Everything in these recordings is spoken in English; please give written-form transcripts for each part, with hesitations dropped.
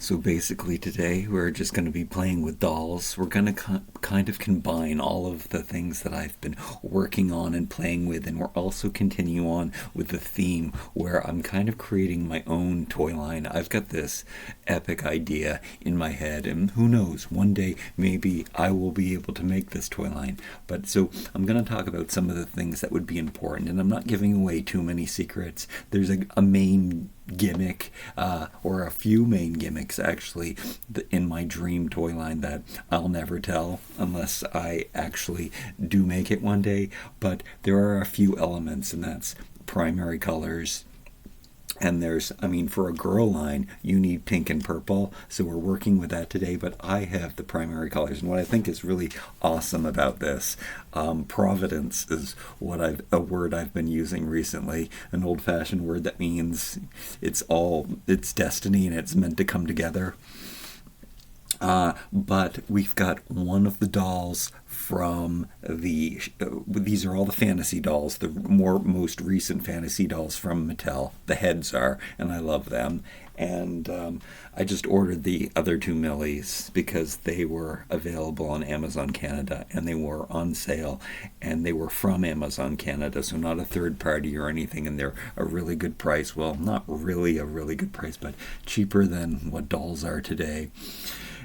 So basically today we're just going to be playing with dolls. We're going to kind of combine all of the things that I've been working on and playing with, and we're also continue on with the theme where I'm kind of creating my own toy line. I've got this epic idea in my head, and who knows, one day maybe I will be able to make this toy line. But so I'm going to talk about some of the things that would be important, and I'm not giving away too many secrets. There's a main gimmick, or a few main gimmicks actually, in my dream toy line that I'll never tell unless I actually do make it one day. But there are a few elements, and that's primary colors. And for a girl line, you need pink and purple. So we're working with that today, but I have the primary colors. And what I think is really awesome about this, providence is a word I've been using recently, an old-fashioned word that means it's destiny and it's meant to come together. But we've got one of the dolls from these are all the fantasy dolls, the most recent fantasy dolls from Mattel. The heads are, and I love them. And I just ordered the other two Millies because they were available on Amazon Canada, and they were on sale, and they were from Amazon Canada, so not a third party or anything, and they're a really good price. Well, not really a really good price, but cheaper than what dolls are today.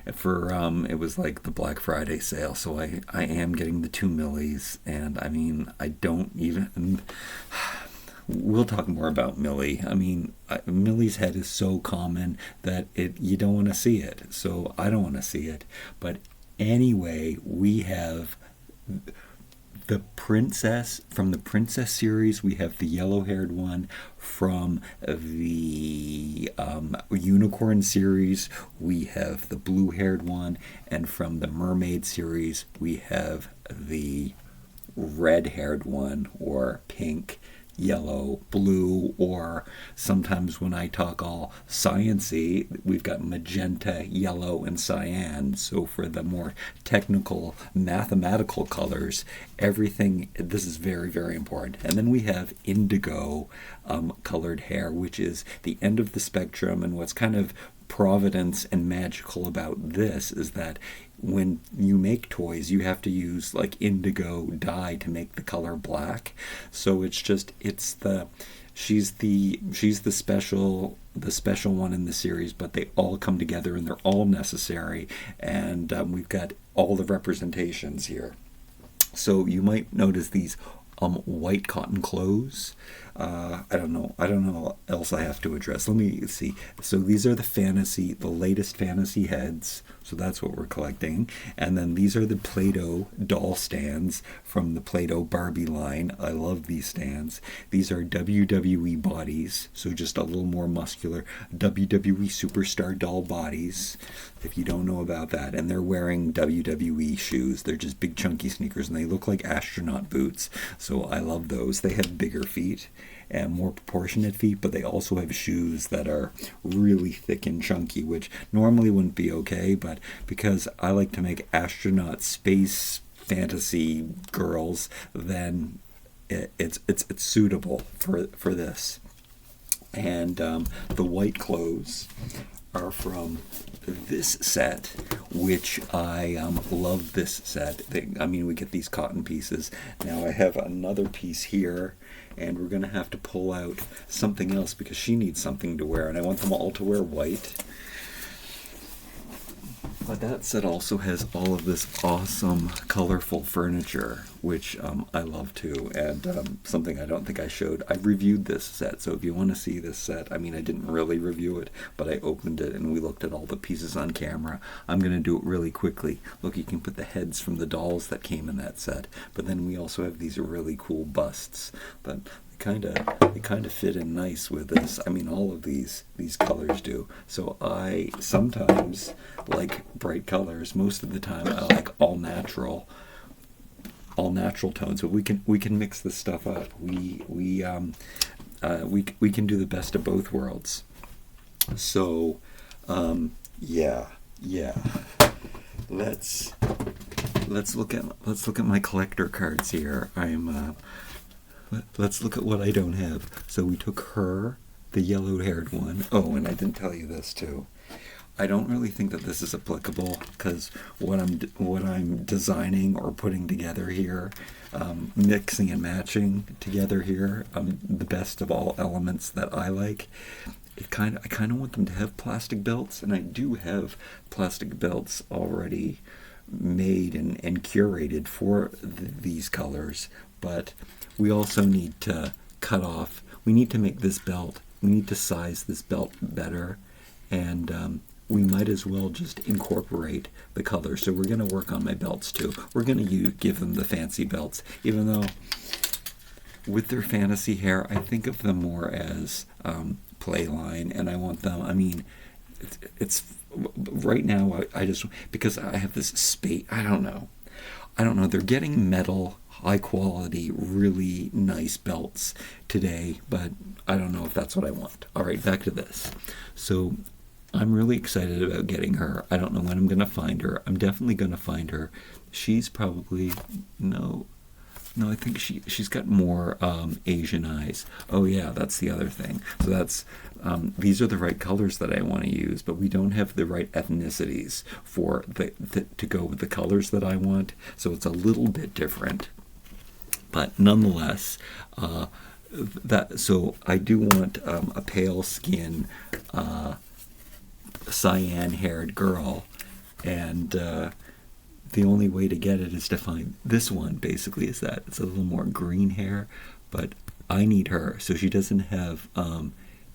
It was like the Black Friday sale, so I am getting the two Millies, and I don't even. We'll talk more about Millie. Millie's head is so common that you don't want to see it, so I don't want to see it. But anyway, we have the princess from the princess series. We have the yellow-haired one from the unicorn series. We have the blue-haired one, and from the mermaid series, we have the red-haired one, or pink, yellow, blue, or sometimes when I talk all science-y, we've got magenta, yellow, and cyan. So for the more technical, mathematical colors, this is very, very important. And then we have indigo colored hair, which is the end of the spectrum, and what's kind of providence and magical about this is that when you make toys, you have to use like indigo dye to make the color black. So she's the special one in the series, but they all come together and they're all necessary. And we've got all the representations here. So you might notice these white cotton clothes. I don't know what else I have to address. Let me see. So these are the latest fantasy heads. So that's what we're collecting. And then these are the Play-Doh doll stands from the Play-Doh Barbie line. I love these stands. These are WWE bodies, so just a little more muscular. WWE superstar doll bodies, if you don't know about that. And they're wearing WWE shoes. They're just big chunky sneakers, and they look like astronaut boots. So I love those. They have bigger feet and more proportionate feet, but they also have shoes that are really thick and chunky, which normally wouldn't be okay, but because I like to make astronaut space fantasy girls, then it's suitable for this. And the white clothes are from this set, which I love this set. We get these cotton pieces. Now I have another piece here, and we're going to have to pull out something else because she needs something to wear, and I want them all to wear white. But that set also has all of this awesome, colorful furniture, which I love too, and something I don't think I showed. I reviewed this set, so if you want to see this set, I didn't really review it, but I opened it and we looked at all the pieces on camera. I'm going to do it really quickly. Look, you can put the heads from the dolls that came in that set, but then we also have these really cool busts, but they kind of fit in nice with this. All of these colors do. So I sometimes like bright colors. Most of the time I like all natural tones. But we can mix this stuff up. We can do the best of both worlds. So yeah. Let's look at my collector cards here. Let's look at what I don't have. So we took her, the yellow-haired one. Oh, and I didn't tell you this too. I don't really think that this is applicable because what I'm designing or putting together here, mixing and matching together here, the best of all elements that I like. I kind of want them to have plastic belts, and I do have plastic belts already made and curated for these colors, but we also need to cut off. We need to make this belt. We need to size this belt better, and we might as well just incorporate the colors. So we're going to work on my belts too. We're going to give them the fancy belts, even though with their fantasy hair, I think of them more as playline, and I want them, I mean, it's right now, I just, because I have this space, I don't know, they're getting metal, high quality, really nice belts today, but I don't know if that's what I want. All right, back to this. So I'm really excited about getting her. I don't know when I'm going to find her. I'm definitely going to find her. She's probably, no, I think she's got more Asian eyes. Oh yeah, that's the other thing. So that's these are the right colors that I want to use, but we don't have the right ethnicities for to go with the colors that I want. So it's a little bit different, but nonetheless, so I do want a pale skin, cyan-haired girl, and the only way to get it is to find this one. Basically, is that it's a little more green hair, but I need her, so she doesn't have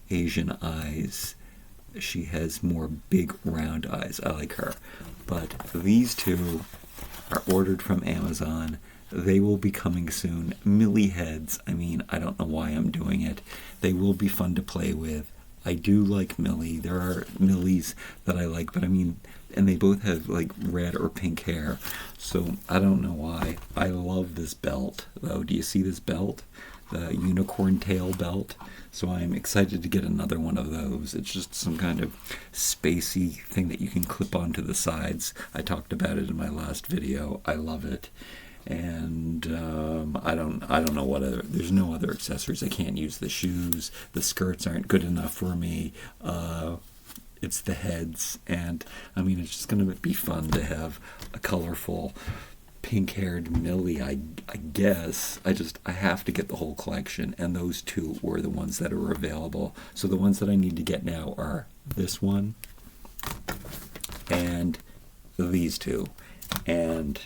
Asian eyes. She has more big round eyes. I like her, but these two are ordered from Amazon. They will be coming soon. Millie heads. I mean, I don't know why I'm doing it. They will be fun to play with. I do like Millie. There are Millies that I like, but I mean, and they both have like red or pink hair, so I don't know why. I love this belt though. Do you see this belt? The unicorn tail belt. So I'm excited to get another one of those. It's just some kind of spacey thing that you can clip onto the sides. I talked about it in my last video. I love it. And I don't know what other. There's no other accessories. I can't use the shoes. The skirts aren't good enough for me. It's the heads, and I mean, it's just going to be fun to have a colorful pink-haired Millie. I guess I have to get the whole collection, and those two were the ones that are available. So the ones that I need to get now are this one and these two, and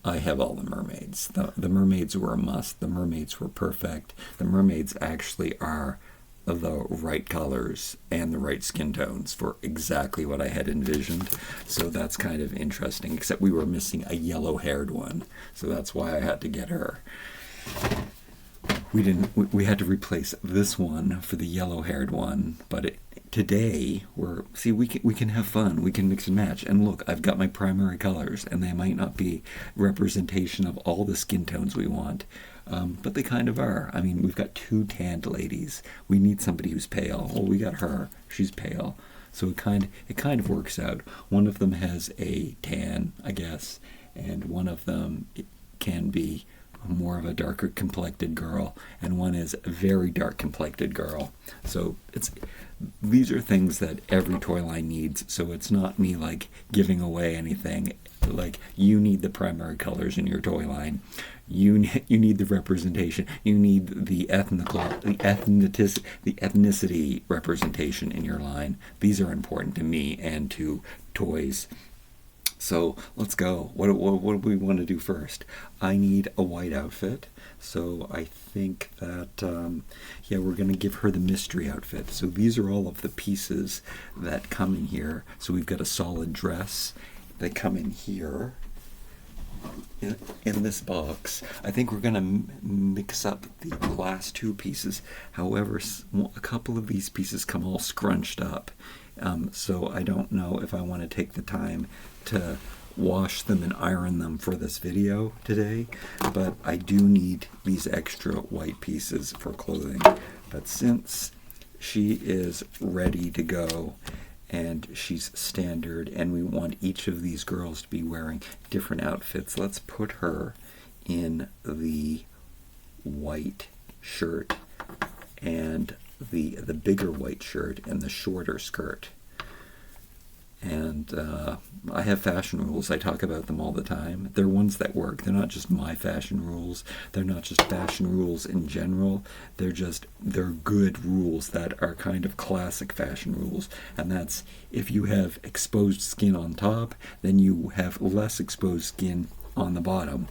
I have all the mermaids. The mermaids were a must. The mermaids were perfect. The mermaids actually are the right colors and the right skin tones for exactly what I had envisioned. So that's kind of interesting, except we were missing a yellow-haired one. So that's why I had to get her. We had to replace this one for the yellow-haired one, but today we can have fun. We can mix and match. And look, I've got my primary colors, and they might not be representation of all the skin tones we want, but they kind of are. I mean, we've got two tanned ladies. We need somebody who's pale. Well, we got her. She's pale, so it kind of works out. One of them has a tan, I guess, and one of them can be more of a darker complected girl, and one is a very dark complected girl. So these are things that every toy line needs. So it's not me like giving away anything. Like, you need the primary colors in your toy line. You need the representation. You need the ethnicity representation in your line. These are important to me and to toys. So let's go. What do we want to do first? I need a white outfit. So I think that, we're going to give her the mystery outfit. So these are all of the pieces that come in here. So we've got a solid dress. They come in here in this box. I think we're going to mix up the last two pieces. However, a couple of these pieces come all scrunched up. So I don't know if I want to take the time to wash them and iron them for this video today, but I do need these extra white pieces for clothing. But since she is ready to go and she's standard and we want each of these girls to be wearing different outfits, let's put her in the white shirt and the bigger white shirt and the shorter skirt. And I have fashion rules. I talk about them all the time. They're ones that work. They're not just my fashion rules. They're not just fashion rules in general. They're good rules that are kind of classic fashion rules. And that's, if you have exposed skin on top, then you have less exposed skin on the bottom.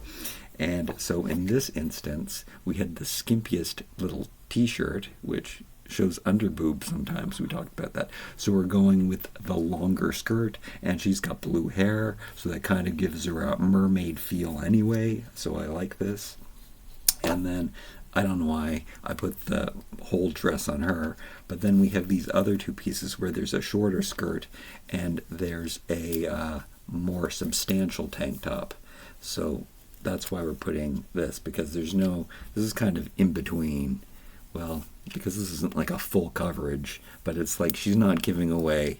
And so in this instance, we had the skimpiest little t-shirt, which shows under boob sometimes. We talked about that. So we're going with the longer skirt, and she's got blue hair, so that kind of gives her a mermaid feel anyway. So I like this. And then I don't know why I put the whole dress on her, but then we have these other two pieces where there's a shorter skirt and there's a more substantial tank top. So that's why we're putting this, because this is kind of in between. Well, because this isn't like a full coverage, but it's like she's not giving away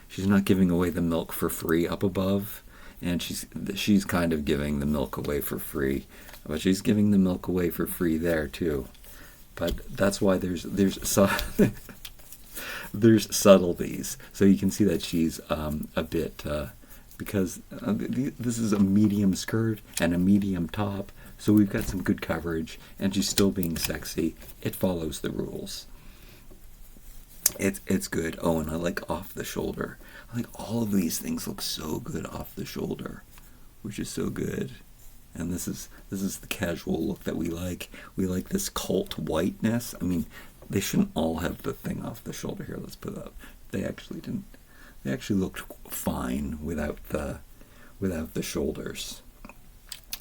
the milk for free up above, and she's kind of giving the milk away for free, but she's giving the milk away for free there too. But that's why there's there's subtleties, so you can see that she's a bit because this is a medium skirt and a medium top. So we've got some good coverage, and she's still being sexy. It follows the rules. It's good. Oh, and I like off the shoulder. I like all of these things look so good off the shoulder, which is so good. And this is the casual look that we like. We like this cult whiteness. I mean, they shouldn't all have the thing off the shoulder here. Let's put it up. They actually didn't. They actually looked fine without the shoulders.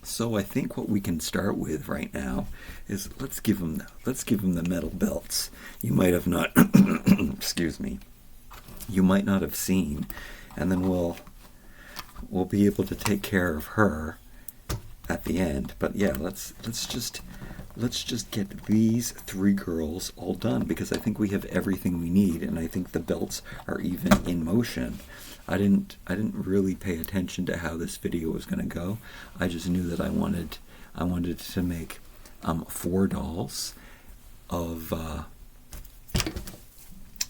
So I think what we can start with right now is let's give them the metal belts. You might have not, excuse me, you might not have seen, and then we'll be able to take care of her at the end. But yeah, let's just get these three girls all done, because I think we have everything we need, and I think the belts are even in motion. I didn't really pay attention to how this video was going to go. I just knew that I wanted to make 4 dolls of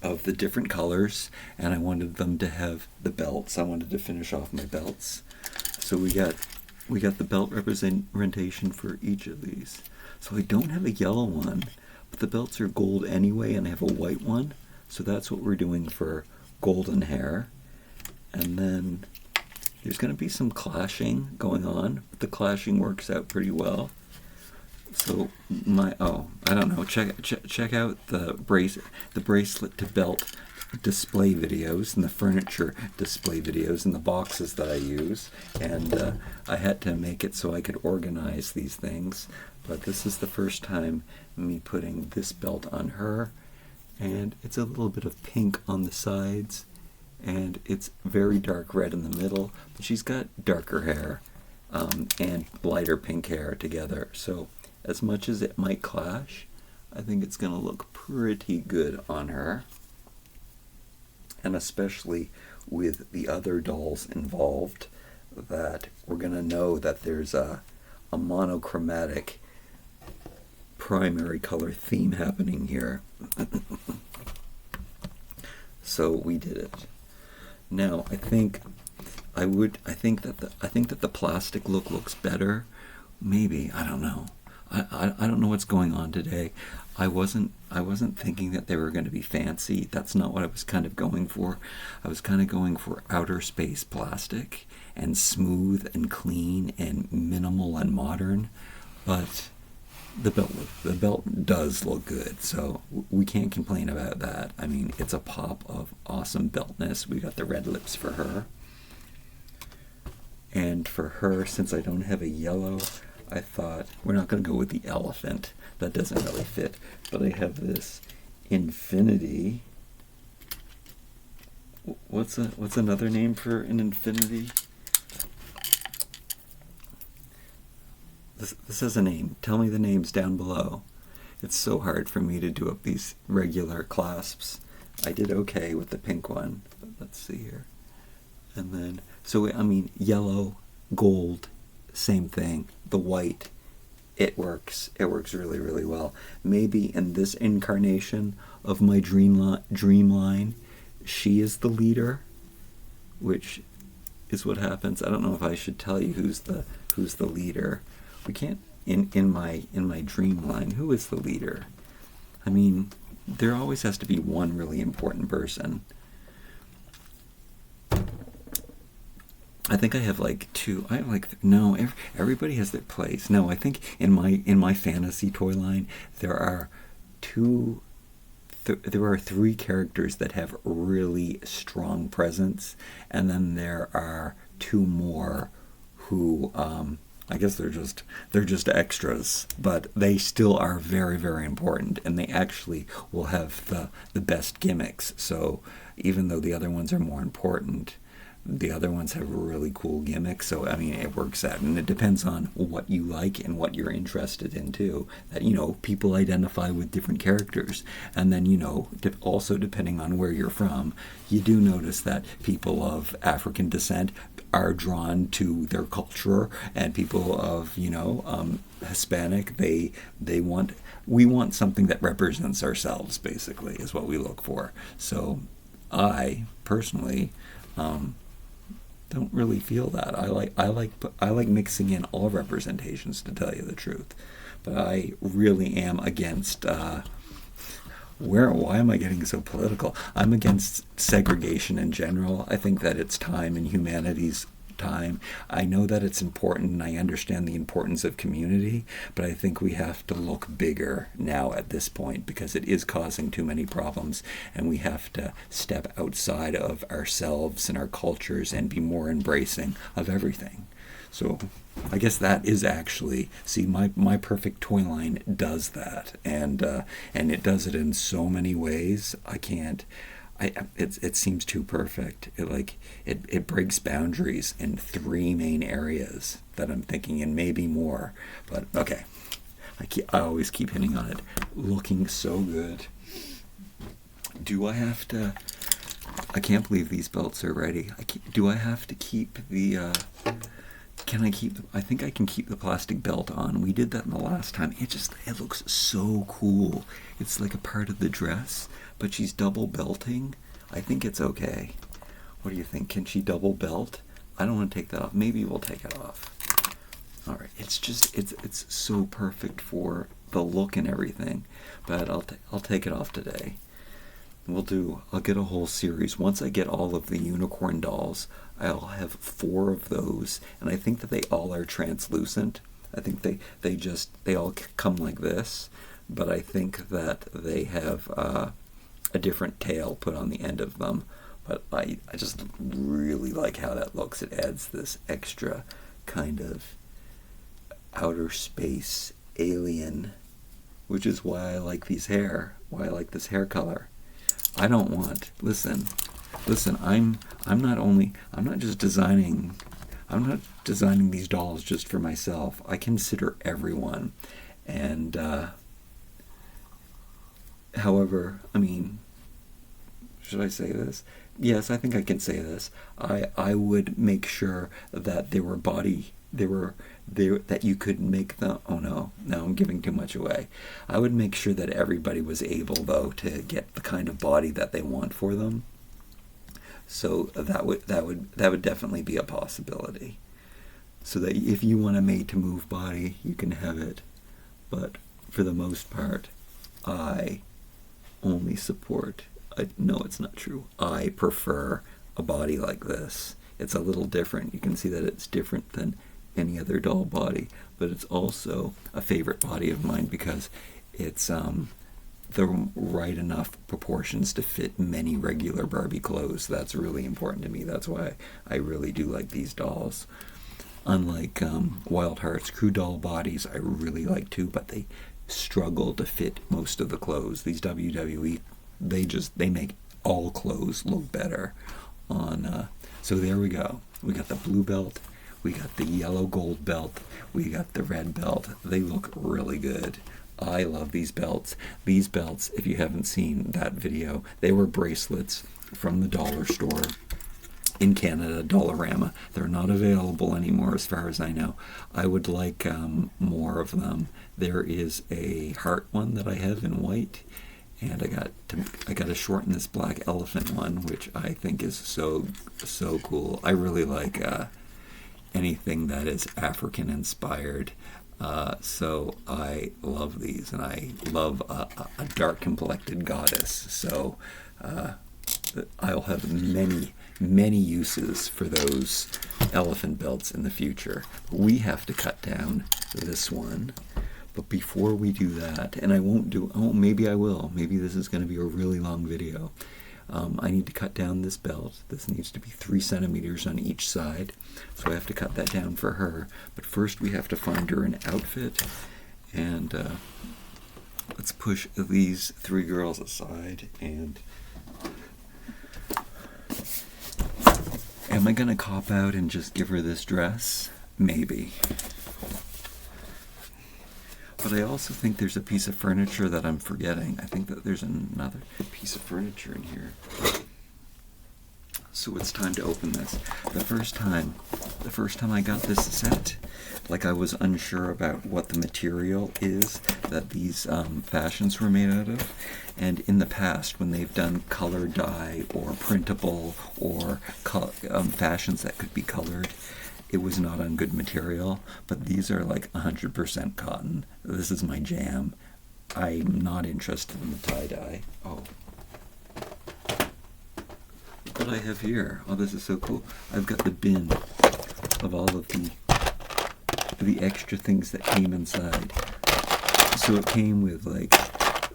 the different colors, and I wanted them to have the belts. I wanted to finish off my belts. So we got the belt representation for each of these. So I don't have a yellow one, but the belts are gold anyway, and I have a white one. So that's what we're doing for golden hair. And then there's going to be some clashing going on, but the clashing works out pretty well. So I don't know. Check out the bracelet to belt display videos and the furniture display videos and the boxes that I use. And I had to make it so I could organize these things. But this is the first time me putting this belt on her, and it's a little bit of pink on the sides. And it's very dark red in the middle, but she's got darker hair and lighter pink hair together. So as much as it might clash, I think it's going to look pretty good on her. And especially with the other dolls involved, that we're going to know that there's a monochromatic primary color theme happening here. So we did it. Now, I think that the plastic look looks better. Maybe, I don't know. I don't know what's going on today. I wasn't thinking that they were going to be fancy. That's not what I was kind of going for. I was kind of going for outer space plastic and smooth and clean and minimal and modern. But the belt does look good, so we can't complain about that. I mean, it's a pop of awesome beltness. We got the red lips for her. And for her, since I don't have a yellow, I thought we're not going to go with the elephant. That doesn't really fit. But I have this infinity. What's another name for an infinity? This has a name. Tell me the names down below. It's so hard for me to do up these regular clasps. I did okay with the pink one, but let's see here. And then, so I mean, yellow, gold, same thing. The white, it works. It works really, really well. Maybe in this incarnation of my dream line, she is the leader, which is what happens. I don't know if I should tell you who's the leader. We can't in my dreamline. Who is the leader? I mean, there always has to be one really important person. I think I have like two. I have like no. Everybody has their place. No, I think in my fantasy toy line there are two. There are three characters that have really strong presence, and then there are two more who I guess they're just extras, but they still are very, very important, and they actually will have the best gimmicks. So even though the other ones are more important, the other ones have really cool gimmicks. So I mean, it works out, and it depends on what you like and what you're interested in too. That people identify with different characters, and then also depending on where you're from, you do notice that people of African descent are drawn to their culture, and people of Hispanic, we want something that represents ourselves. Basically, is what we look for. So I personally don't really feel that. I like mixing in all representations, to tell you the truth. But I really am against why am I getting so political? I'm against segregation in general. I think that it's time in humanity's time. I know that it's important, and I understand the importance of community, but I think we have to look bigger now at this point, because it is causing too many problems, and we have to step outside of ourselves and our cultures and be more embracing of everything. So I guess that is actually, see, my perfect toy line does that, and it does it in so many ways. It seems too perfect. It breaks boundaries in three main areas that I'm thinking, and maybe more. But okay, I always keep hitting on it. Looking so good. Do I have to? I can't believe these belts are ready. Do I have to keep the? Can I keep? I think I can keep the plastic belt on. We did that in the last time. It looks so cool. It's like a part of the dress, but she's double belting. I think it's okay. What do you think? Can she double belt? I don't want to take that off. Maybe we'll take it off. All right. It's so perfect for the look and everything. But I'll take it off today. I'll get a whole series. Once I get all of the unicorn dolls, I'll have 4 of those, and I think that they all are translucent. I think they all come like this, but I think that they have a different tail put on the end of them. But I just really like how that looks. It adds this extra kind of outer space alien, which is why I like this hair color. I don't want, listen, I'm not designing these dolls just for myself. I consider everyone. And however, I mean, should I say this? Yes, I think I can say this. I would make sure that that you could make them. Oh no, now I'm giving too much away. I would make sure that everybody was able, though, to get the kind of body that they want for them. So that would definitely be a possibility. So that if you want a made-to-move body, you can have it. But for the most part, I only support. No, it's not true. I prefer a body like this. It's a little different. You can see that it's different than any other doll body, but it's also a favorite body of mine because it's the right enough proportions to fit many regular Barbie clothes. That's really important to me. That's why I really do like these dolls. Unlike Wild Heart's crew doll bodies, I really like too, but they struggle to fit most of the clothes. These WWE, they make all clothes look better on. So there we go. We got the blue belt. We got the yellow gold belt. We got the red belt. They look really good. I love these belts. These belts, if you haven't seen that video, they were bracelets from the dollar store in Canada, Dollarama. They're not available anymore as far as I know. I would like more of them. There is a heart one that I have in white, And I got to shorten this black elephant one, which I think is so cool. I really like anything that is African inspired. So I love these, and I love a dark complected goddess. So I'll have many uses for those elephant belts in the future. We have to cut down this one. But before we do that, and I won't do, oh, maybe I will. Maybe this is going to be a really long video. I need to cut down this belt. This needs to be 3 centimeters on each side. So I have to cut that down for her. But first we have to find her an outfit. And let's push these 3 girls aside. And am I going to cop out and just give her this dress? Maybe. But I also think there's a piece of furniture that I'm forgetting. I think that there's another piece of furniture in here. So it's time to open this. The first time I got this set, like I was unsure about what the material is that these fashions were made out of. And in the past, when they've done color dye or printable or fashions that could be colored, it was not on good material, but these are like 100% cotton. This is my jam. I'm not interested in the tie-dye. Oh. Look what I have here. Oh, this is so cool. I've got the bin of all of the extra things that came inside. So it came with like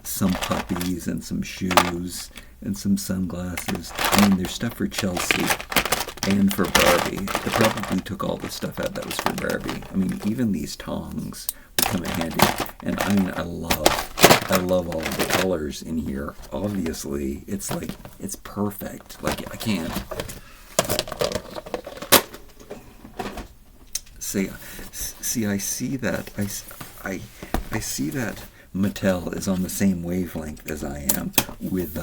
some puppies and some shoes and some sunglasses. I mean, there's stuff for Chelsea. And for Barbie. They probably took all the stuff out that was for Barbie. I mean, even these tongs would come in handy. And I mean, I love all of the colors in here. Obviously, it's like, it's perfect. Like, I can't. See, I see that. I see that Mattel is on the same wavelength as I am with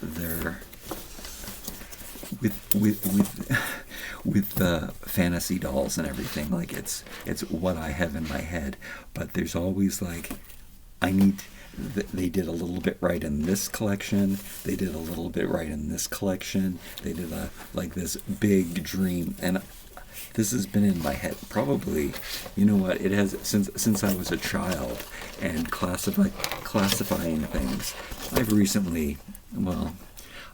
their with the fantasy dolls and everything. Like it's what I have in my head, but there's always like they did a little bit right in this collection, they did a little bit right in this collection, they did like this big dream, and this has been in my head probably, you know what, it has since I was a child, and classifying things. I've recently, well,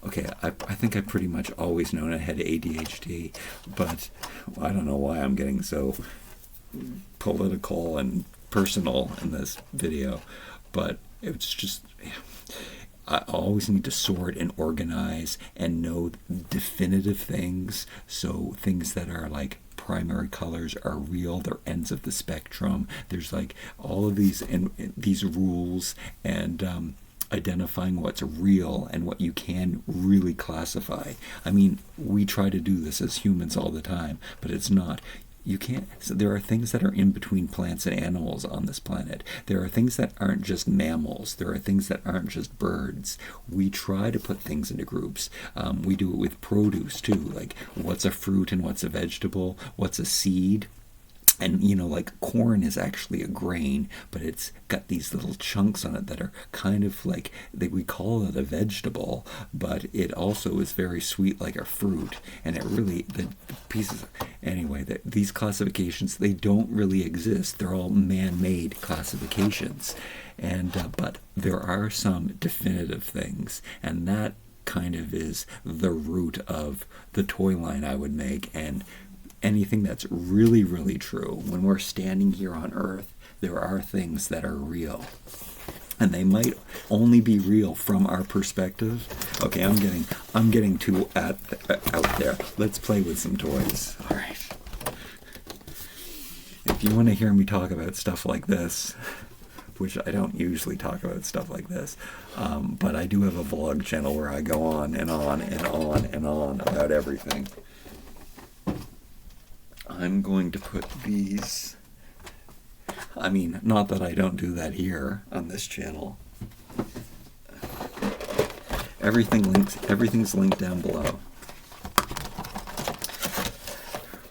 okay, I think I pretty much always known I had ADHD, but I don't know why I'm getting so political and personal in this video, but it's just, I always need to sort and organize and know definitive things, so things that are like primary colors are real, they're ends of the spectrum. There's like all of these and these rules and identifying what's real and what you can really classify. I mean, we try to do this as humans all the time, but it's not. You can't. So there are things that are in between plants and animals on this planet. There are things that aren't just mammals. There are things that aren't just birds. We try to put things into groups. We do it with produce too, like what's a fruit and what's a vegetable, what's a seed. And, you know, like corn is actually a grain, but it's got these little chunks on it that are kind of like, we call it a vegetable, but it also is very sweet like a fruit. And it really, the pieces, anyway, these classifications, they don't really exist. They're all man-made classifications. And, but there are some definitive things, and that kind of is the root of the toy line I would make. And anything that's really, really true. When we're standing here on Earth, there are things that are real. And they might only be real from our perspective. Okay, I'm getting too out there. Let's play with some toys. All right. If you want to hear me talk about stuff like this, which I don't usually talk about stuff like this, but I do have a vlog channel where I go on and on and on and on about everything. I'm going to put these, I mean, not that I don't do that here on this channel. Everything's linked down below.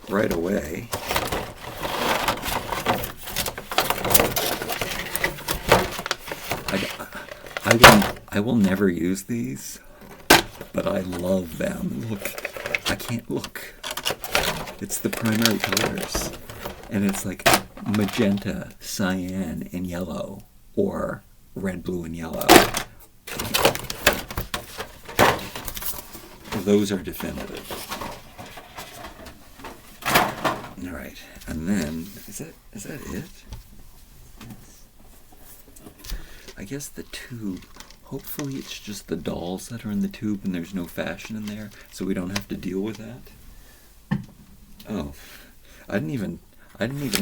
Right away, I will never use these, but I love them. Look, I can't look. It's the primary colors. And it's like magenta, cyan, and yellow, or red, blue, and yellow. Those are definitive. All right, and then is that it? I guess the tube. Hopefully, it's just the dolls that are in the tube, and there's no fashion in there, so we don't have to deal with that. Oh, I didn't even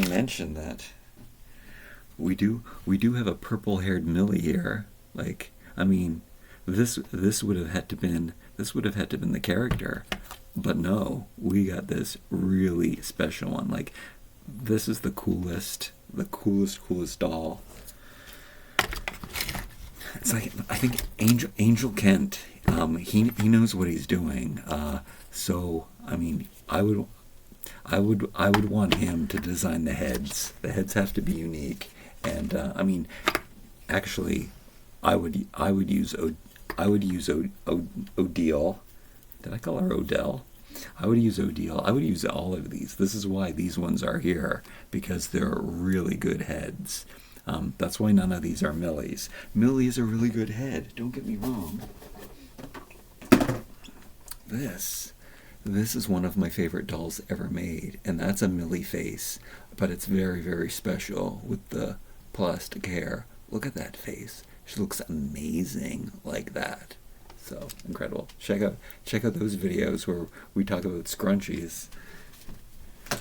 mention that. We do have a purple-haired Millie here. Like, I mean, this would have had to been the character, but no, we got this really special one. Like, this is the coolest doll. It's like, I think Angel Kent, he knows what he's doing. So I mean, I would want him to design the heads. The heads have to be unique, and I mean, actually, I would use Odile. Did I call her Odell? I would use Odile. I would use all of these. This is why these ones are here, because they're really good heads. That's why none of these are Millies. Millie is a really good head. Don't get me wrong. This is one of my favorite dolls ever made, and that's a Millie face, but it's very, very special with the plastic hair. Look at that face. She looks amazing like that. So incredible. Check out those videos where we talk about scrunchies.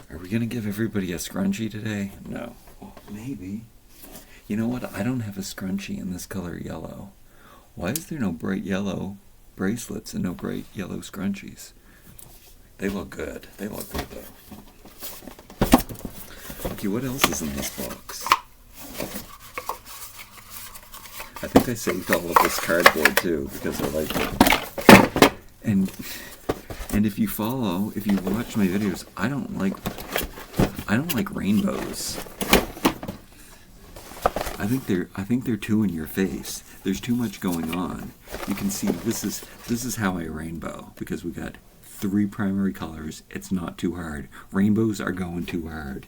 Are we gonna give everybody a scrunchie today? No. Well, maybe. You know what? I don't have a scrunchie in this color yellow. Why is there no bright yellow bracelets and no bright yellow scrunchies? They look good. They look good though. Okay, what else is in this box? I think I saved all of this cardboard too, because I like it. And if you watch my videos, I don't like rainbows. I think they're too in your face. There's too much going on. You can see this is how I rainbow, because we got 3 primary colors. It's not too hard. Rainbows are going too hard.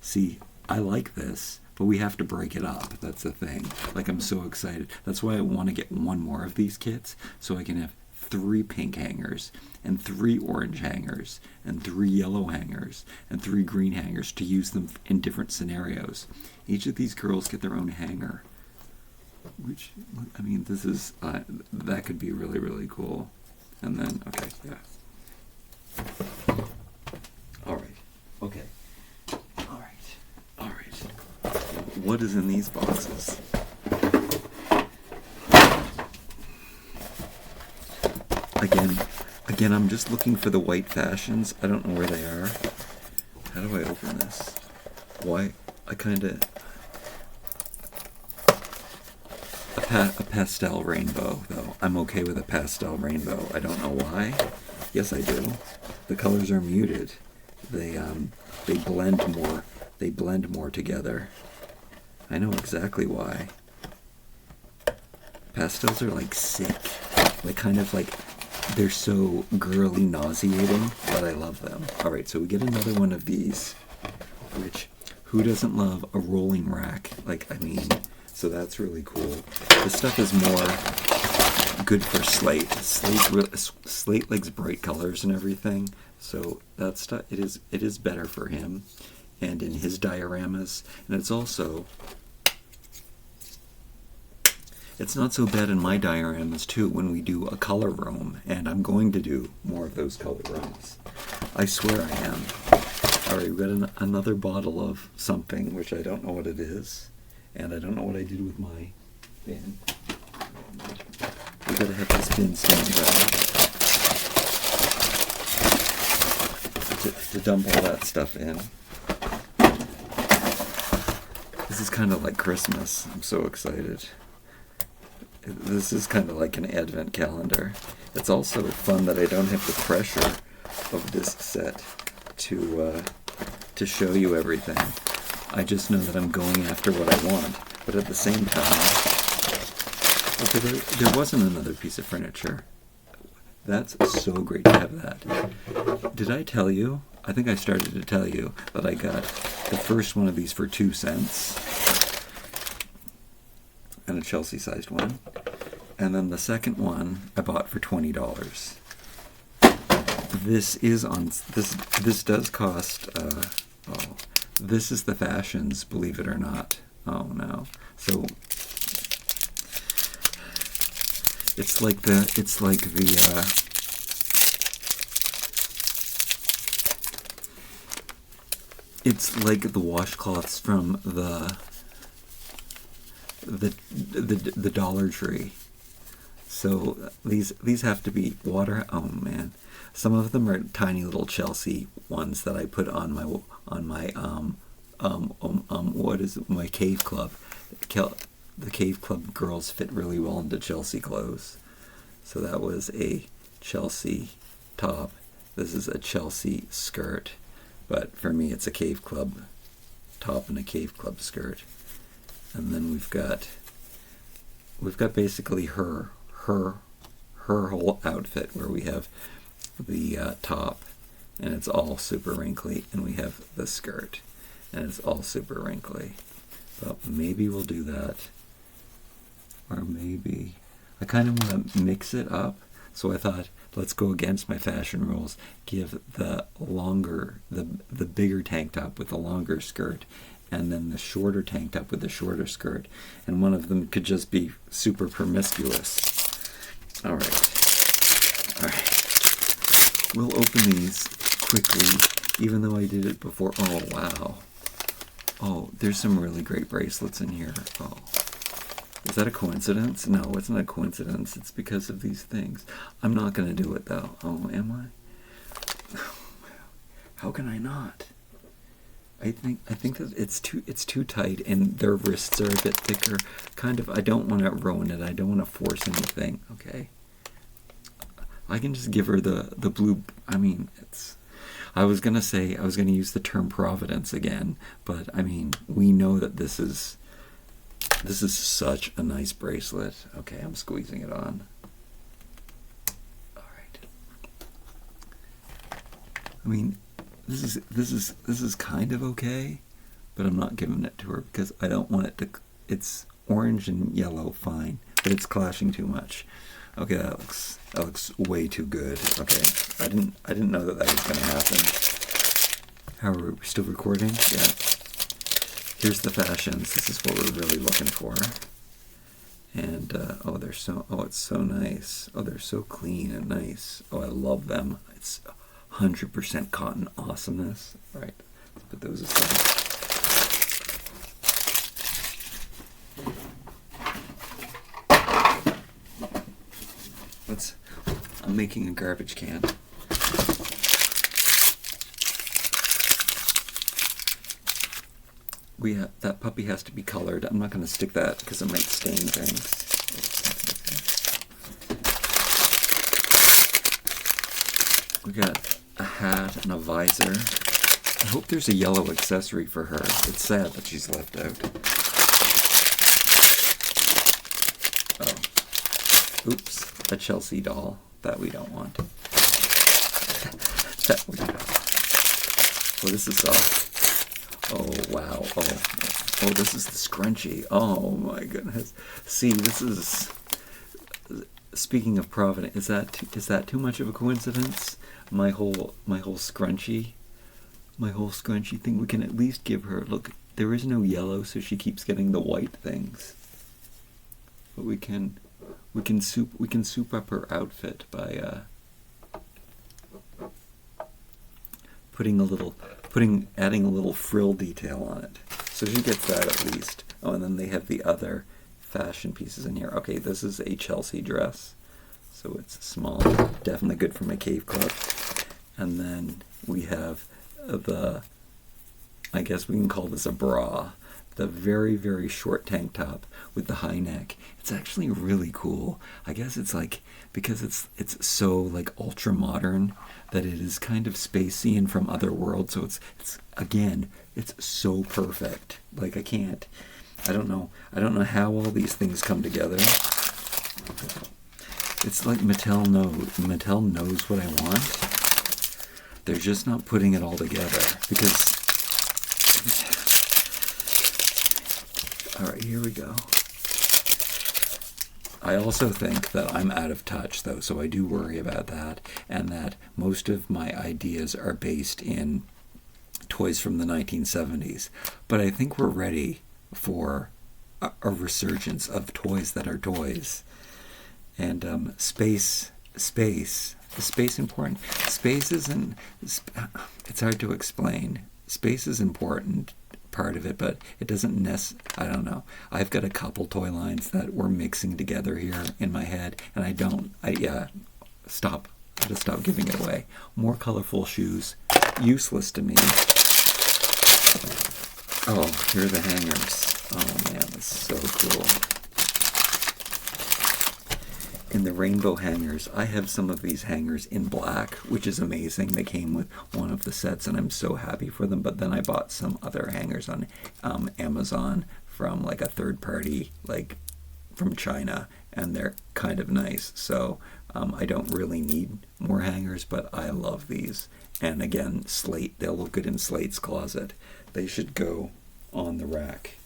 See, I like this, but we have to break it up. That's the thing. Like, I'm so excited. That's why I want to get one more of these kits, so I can have 3 pink hangers, and 3 orange hangers, and 3 yellow hangers, and 3 green hangers to use them in different scenarios. Each of these girls get their own hanger. Which, I mean, this is, that could be really, really cool. And then, okay, yeah. Alright, okay. Alright. What is in these boxes? Again, I'm just looking for the white fashions. I don't know where they are. How do I open this? Why? A pastel rainbow, though. I'm okay with a pastel rainbow. I don't know why. Yes, I do. The colors are muted. They blend more. They blend more together. I know exactly why. Pastels are like sick. Like, kind of like, they're so girly nauseating, but I love them. Alright, so we get another one of these, which, who doesn't love a rolling rack? Like, I mean, so that's really cool. This stuff is more good for Slate. Slate likes bright colors and everything, so that stuff, it is better for him and in his dioramas. And it's also, it's not so bad in my dioramas too when we do a color roam, and I'm going to do more of those color roams. I swear I am. Alright, we got another bottle of something, which I don't know what it is, and I don't know what I did with my bin. We gotta have this bin stand right to dump all that stuff in. This is kind of like Christmas. I'm so excited. This is kind of like an advent calendar. It's also fun that I don't have the pressure of this set to show you everything. I just know that I'm going after what I want, but at the same time, Okay, there wasn't another piece of furniture. That's so great to have that. Did I tell you? I think I started to tell you that I got the first one of these for 2 cents. And a Chelsea-sized one. And then the second one I bought for $20. This is on this does cost this is the Fashions, believe it or not. Oh no. So it's like the washcloths from the Dollar Tree. So these have to be water. Oh man, some of them are tiny little Chelsea ones that I put on my what is it? My Cave Club. The Cave Club girls fit really well into Chelsea clothes. So that was a Chelsea top. This is a Chelsea skirt, but for me it's a Cave Club top and a Cave Club skirt. And then we've got basically her whole outfit, where we have the top and it's all super wrinkly, and we have the skirt and it's all super wrinkly. But maybe we'll do that, or maybe I kind of want to mix it up. So I thought, let's go against my fashion rules, give the bigger tank top with the longer skirt, and then the shorter tank top with the shorter skirt, and one of them could just be super promiscuous. All right. We'll open these quickly, even though I did it before. Oh, wow. Oh, there's some really great bracelets in here. Oh, is that a coincidence? No, it's not a coincidence. It's because of these things. I'm not going to do it, though. Oh, am I? How can I not? I think that it's too tight, and their wrists are a bit thicker. Kind of, I don't want to ruin it. I don't want to force anything. Okay. I can just give her the blue. I mean, I was gonna use the term Providence again, but I mean, we know that this is such a nice bracelet. Okay, I'm squeezing it on. All right. I mean, this is kind of okay, but I'm not giving it to her because I don't want it to. It's orange and yellow, fine, but it's clashing too much. Okay, that looks way too good. Okay, I didn't know that was going to happen. How are we still recording? Yeah. Here's the Fashions. This is what we're really looking for. And it's so nice. Oh, they're so clean and nice. Oh, I love them. It's 100% cotton awesomeness. All right, let's put those aside. I'm making a garbage can. That puppy has to be colored. I'm not going to stick that because it might stain things. We got a hat and a visor. I hope there's a yellow accessory for her. It's sad that she's left out. Oh. Oops. A Chelsea doll. That we don't want. That we don't. Oh, this is soft. Oh, wow. Oh, this is the scrunchie. Oh, my goodness. See, this is... Speaking of Providence, is that too much of a coincidence? My whole scrunchie thing. We can at least give her... Look, there is no yellow, so she keeps getting the white things. But we can soup up her outfit by adding a little frill detail on it. So she gets that at least. Oh, and then they have the other fashion pieces in here. Okay, this is a Chelsea dress. So it's small, definitely good for my Cave Club. And then we have I guess we can call this a bra. The very, very short tank top with the high neck. It's actually really cool. I guess it's like, because it's so like ultra modern that it is kind of spacey and from other worlds. So it's again, it's so perfect. Like I don't know how all these things come together. It's like Mattel knows what I want. They're just not putting it all together because. All right, here we go. I also think that I'm out of touch, though, so I do worry about that, and that most of my ideas are based in toys from the 1970s. But I think we're ready for a resurgence of toys that are toys. And space important. Space isn't, it's hard to explain. Space is important part of it, but it doesn't I don't know. I've got a couple toy lines that we're mixing together here in my head, and I gotta stop giving it away. More colorful shoes, useless to me. Oh, here are the hangers. Oh man, that's so cool. In the rainbow hangers, I have some of these hangers in black, which is amazing. They came with one of the sets, and I'm so happy for them. But then I bought some other hangers on Amazon from like a third party, like from China, and they're kind of nice. So I don't really need more hangers, but I love these. And again, Slate, they'll look good in Slate's closet. They should go on the rack.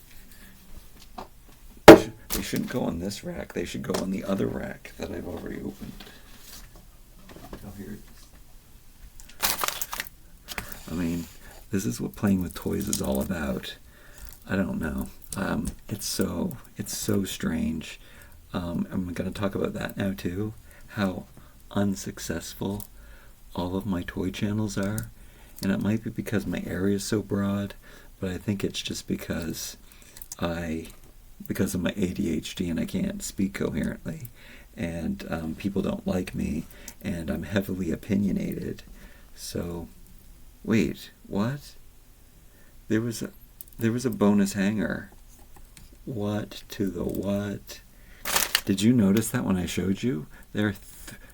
They shouldn't go on this rack. They should go on the other rack that I've already opened. Oh, here it is. I mean, this is what playing with toys is all about. I don't know. It's so strange. I'm going to talk about that now too. How unsuccessful all of my toy channels are, and it might be because my area is so broad, but I think it's just because of my ADHD and I can't speak coherently, and people don't like me, and I'm heavily opinionated. So, wait, what? There was a bonus hanger. What to the what? Did you notice that when I showed you?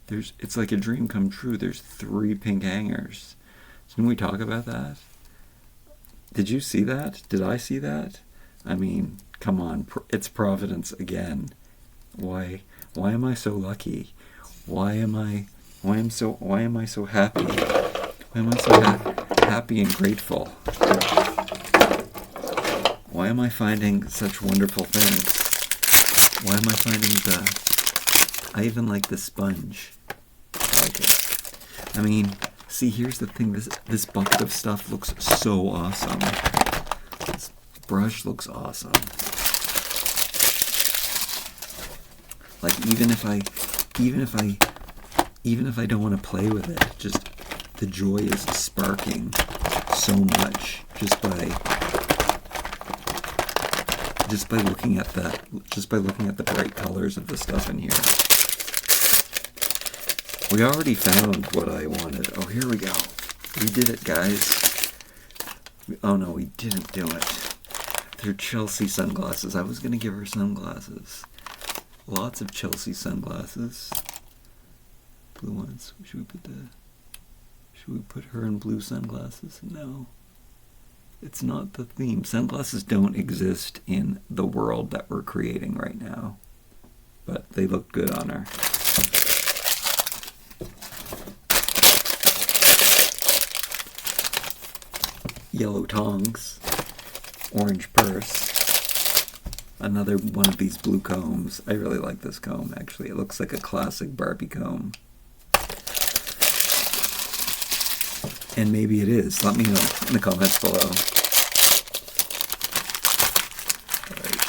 It's like a dream come true. There's 3 pink hangers. Didn't we talk about that? Did you see that? Did I see that? I mean, come on, it's Providence again. Why am I so lucky? Why am I so happy? Why am I so happy and grateful? Why am I finding such wonderful things? Why am I finding I even like the sponge. I like it. I mean, see, here's the thing. This bucket of stuff looks so awesome. This brush looks awesome. Like even if I don't want to play with it, just the joy is sparking so much just by looking at the bright colors of the stuff in here. We already found what I wanted. Oh, here we go. We did it, guys. Oh no, we didn't do it. They're Chelsea sunglasses. I was gonna give her sunglasses. Lots of Chelsea sunglasses. Blue ones. Should we put her in blue sunglasses? No. It's not the theme. Sunglasses don't exist in the world that we're creating right now. But they look good on her. Yellow tongs. Orange purse. Another one of these blue combs. I really like this comb, actually. It looks like a classic Barbie comb. And maybe it is. Let me know in the comments below. Right.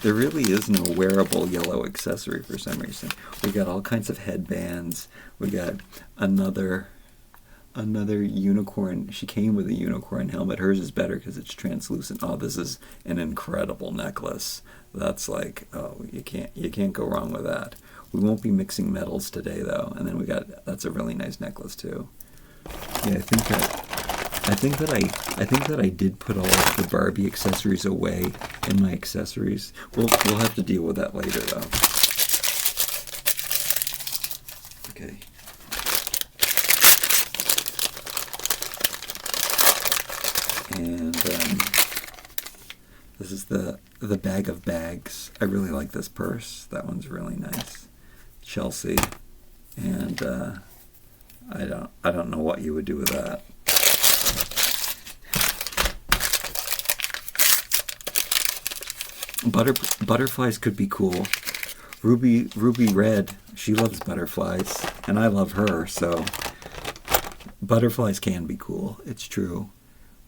There really is no wearable yellow accessory for some reason. We got all kinds of headbands. We got another unicorn. She came with a unicorn helmet. Hers is better because it's translucent. Oh, this is an incredible necklace. That's like, oh, you can't go wrong with that. We won't be mixing metals today though. And then that's a really nice necklace too. Yeah, I think that I did put all of the Barbie accessories away in my accessories. We'll have to deal with that later though. Okay. And the This is the bag of bags. I really like this purse. That one's really nice. Chelsea. And I don't know what you would do with that. Butterflies could be cool. Ruby Red, she loves butterflies, and I love her, so butterflies can be cool. It's true.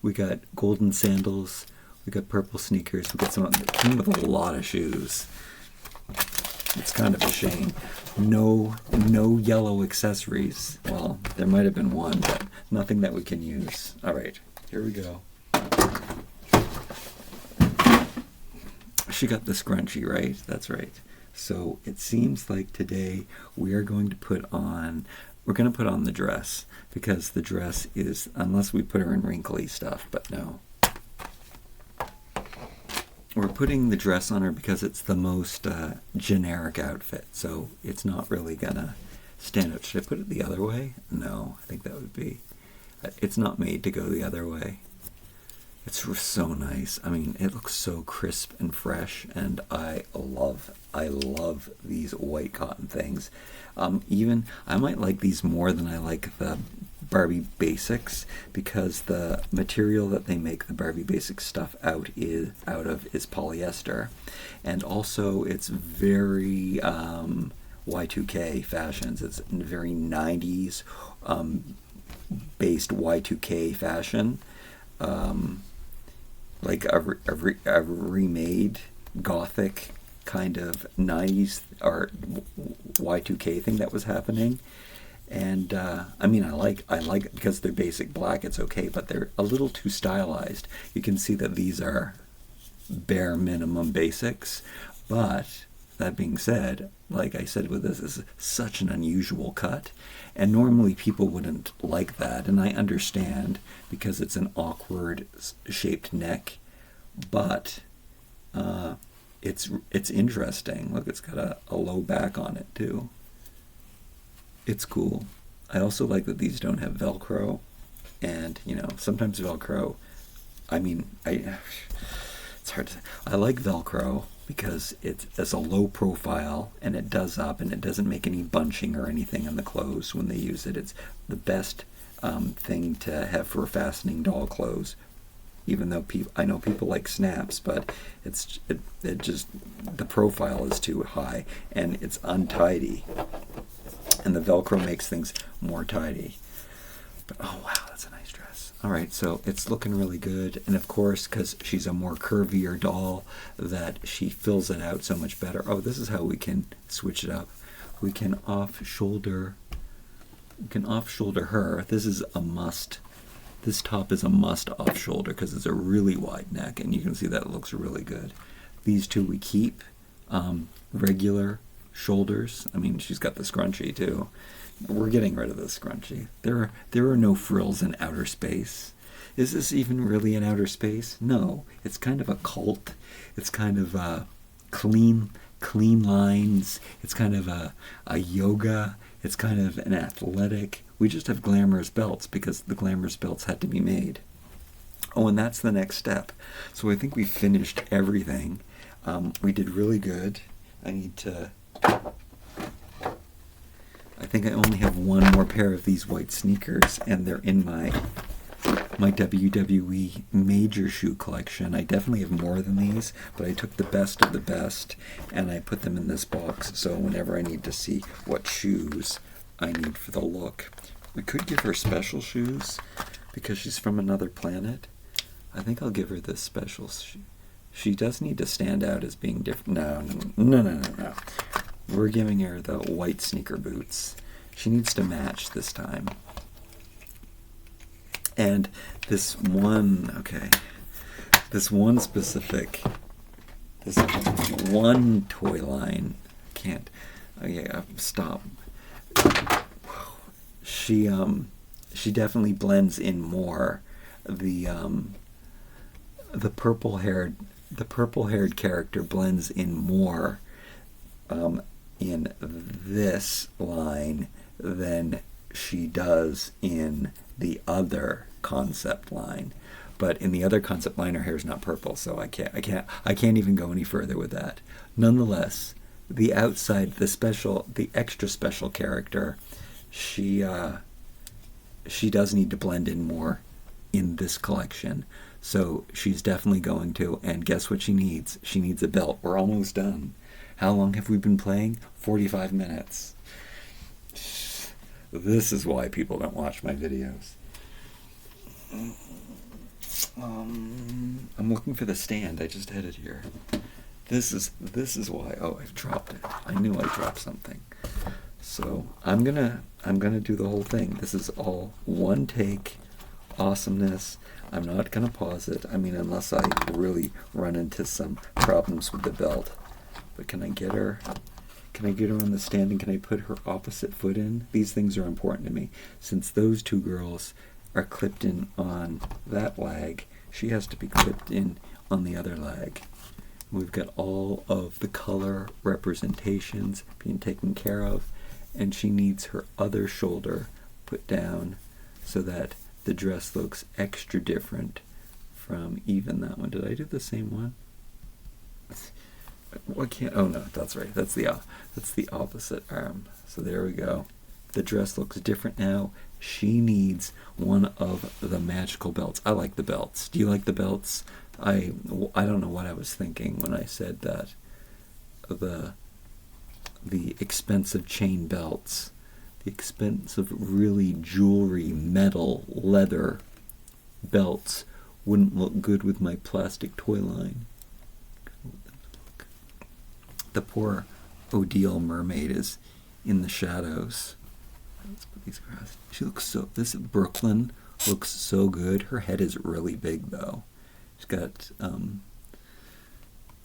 We got golden sandals. We got purple sneakers. We got some came with a lot of shoes. It's kind of a shame. No yellow accessories. Well, there might have been one, but nothing that we can use. All right, here we go. She got the scrunchie, right? That's right. So it seems like today we are going to put on the dress, because the dress is, unless we put her in wrinkly stuff, but no. We're putting the dress on her because it's the most generic outfit, so it's not really gonna stand out. Should I put it the other way? No, I think that would be, it's not made to go the other way. It's so nice. I mean, it looks so crisp and fresh, and I love these white cotton things. Even I might like these more than I like the Barbie Basics, because the material that they make the Barbie Basics stuff out of is polyester, and also it's very Y2K fashions. It's very 90s based Y2K fashion. Like a remade gothic kind of 90s or Y2K thing that was happening. And I mean, I like it because they're basic black, it's okay, but they're a little too stylized. You can see that these are bare minimum basics, but that being said, like I said, with this is such an unusual cut, and normally people wouldn't like that, and I understand because it's an awkward shaped neck, but it's interesting. Look, it's got a low back on it too. It's cool. I also like that these don't have Velcro, and sometimes Velcro, I mean, it's hard to say. I like Velcro because it's a low profile, and it does up, and it doesn't make any bunching or anything in the clothes when they use it. It's the best thing to have for fastening doll clothes. Even though I know people like snaps, but it just, the profile is too high, and it's untidy. And the Velcro makes things more tidy. But oh wow, that's a nice dress. All right, so it's looking really good, and of course, because she's a more curvier doll, that she fills it out so much better. Oh, this is how we can switch it up. We can off-shoulder her. This is a must. This top is a must off-shoulder because it's a really wide neck, and you can see that it looks really good. These two we keep. Regular shoulders. I mean, she's got the scrunchie too. We're getting rid of the scrunchie. There are no frills in outer space. Is this even really in outer space? No. It's kind of a cult. It's kind of clean lines. It's kind of a yoga. It's kind of an athletic. We just have glamorous belts because the glamorous belts had to be made. Oh, and that's the next step. So I think we finished everything. We did really good. I think I only have one more pair of these white sneakers, and they're in my WWE major shoe collection. I definitely have more than these, but I took the best of the best, and I put them in this box, so whenever I need to see what shoes I need for the look. We could give her special shoes, because she's from another planet. I think I'll give her this special shoe. She does need to stand out as being different. No. We're giving her the white sneaker boots. She needs to match this time. And this one toy line, stop. She definitely blends in more. The purple-haired character blends in more in this line than she does in the other concept line. But in the other concept line, her hair is not purple, so I can't even go any further with that. Nonetheless, the outside, the extra special character, she does need to blend in more in this collection. So she's definitely going to, and guess what she needs? She needs a belt. We're almost done. How long have we been playing? 45 minutes. This is why people don't watch my videos. I'm looking for the stand. I just had it here. This is why. Oh, I've dropped it. I knew I dropped something. So I'm gonna do the whole thing. This is all one take awesomeness. I'm not gonna pause it. I mean, unless I really run into some problems with the belt. But can I get her? Can I get her on the stand, and can I put her opposite foot in? These things are important to me. Since those two girls are clipped in on that leg, she has to be clipped in on the other leg. We've got all of the color representations being taken care of, and she needs her other shoulder put down so that the dress looks extra different from even that one. Did I do the same one? What can't? Oh no, that's right. That's the opposite arm. So there we go. The dress looks different now. She needs one of the magical belts. I like the belts. Do you like the belts? I don't know what I was thinking when I said that. The expensive chain belts, the expensive really jewelry, metal, leather belts wouldn't look good with my plastic toy line. The poor Odile mermaid is in the shadows. Let's put these across. She looks so. This Brooklyn looks so good. Her head is really big though. She's got.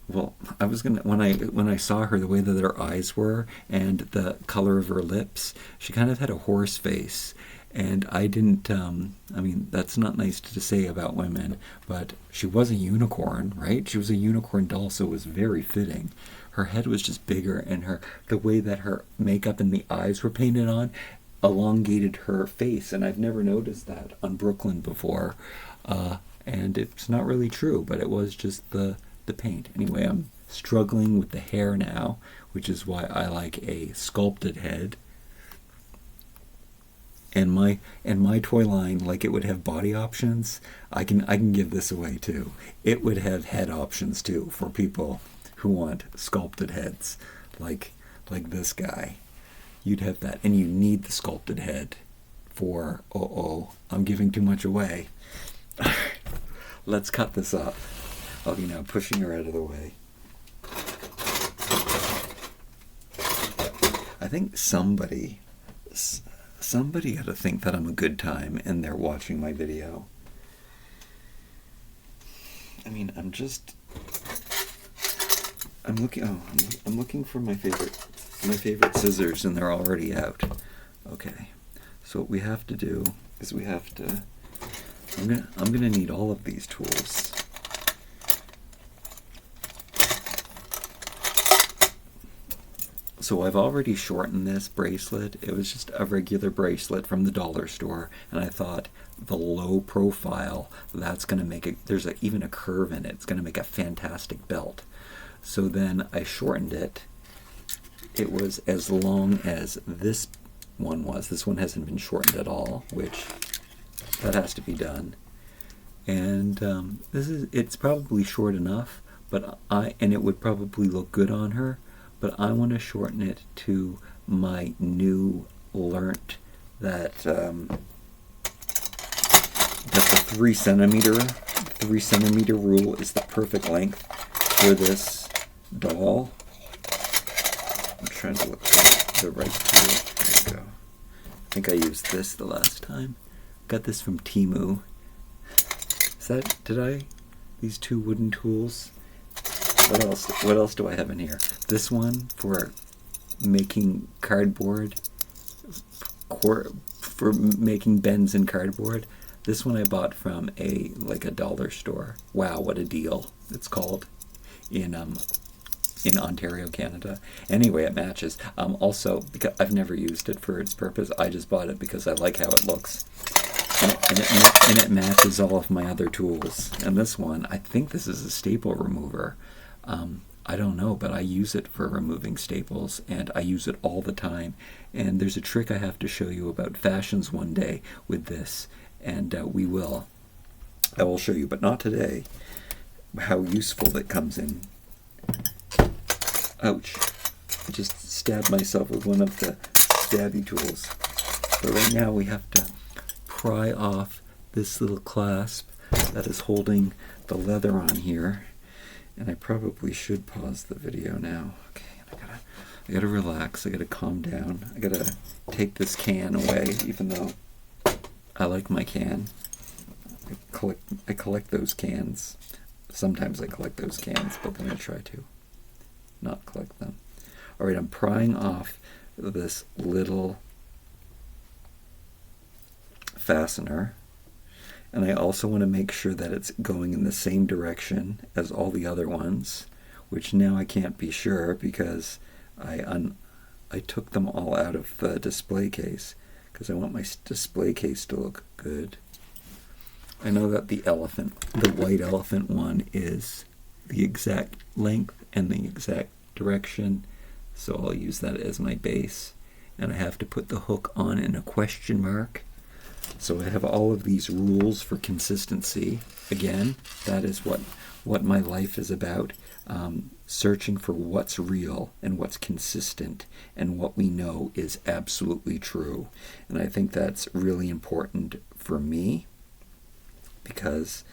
Well, I was gonna when I saw her, the way that her eyes were and the color of her lips, she kind of had a horse face. And I didn't, I mean, that's not nice to say about women, but she was a unicorn, right? She was a unicorn doll, so it was very fitting. Her head was just bigger, and the way that her makeup and the eyes were painted on elongated her face, and I've never noticed that on Brooklyn before. And it's not really true, but it was just the paint. Anyway, I'm struggling with the hair now, which is why I like a sculpted head. And my toy line, like it would have body options, I can give this away too. It would have head options too for people who want sculpted heads, like this guy. You'd have that, and you need the sculpted head for. I'm giving too much away. Let's cut this up. I'll be now pushing her out of the way. I think somebody ought to think that I'm a good time and they're watching my video. I mean, I'm looking for my favorite scissors, and they're already out. Okay. So what we have to do is I'm gonna need all of these tools. So I've already shortened this bracelet. It was just a regular bracelet from the dollar store, and I thought the low profile, that's going to make it, there's even a curve in it. It's going to make a fantastic belt. So then I shortened it. It was as long as this one was. This one hasn't been shortened at all, which that has to be done. And it's probably short enough, and it would probably look good on her. But I want to shorten it to my new learnt that the 3 centimeter rule is the perfect length for this doll. I'm trying to look for the right tool. There we go. I think I used this the last time. Got this from Temu. These 2 wooden tools? What else do I have in here? This one for making cardboard, for making bends in cardboard. This one I bought from a dollar store. Wow, what a deal! It's called in Ontario, Canada. Anyway, it matches. Also, because I've never used it for its purpose, I just bought it because I like how it looks, and and it matches all of my other tools. And this one, I think this is a staple remover. I don't know, but I use it for removing staples, and I use it all the time. And there's a trick I have to show you about fashions one day with this, and we will. I will show you, but not today, how useful it comes in. Ouch. I just stabbed myself with one of the stabby tools. But right now we have to pry off this little clasp that is holding the leather on here. And I probably should pause the video now. Okay, I gotta relax. I gotta calm down. I gotta take this can away, even though I like my can. I collect those cans. Sometimes I collect those cans, but then I try to not collect them. All right, I'm prying off this little fastener. And I also want to make sure that it's going in the same direction as all the other ones, which now I can't be sure because I took them all out of the display case because I want my display case to look good. I know that the white elephant one is the exact length and the exact direction, so I'll use that as my base. And I have to put the hook on in a question mark. So I have all of these rules for consistency. Again, that is what my life is about. Searching for what's real and what's consistent and what we know is absolutely true. And I think that's really important for me because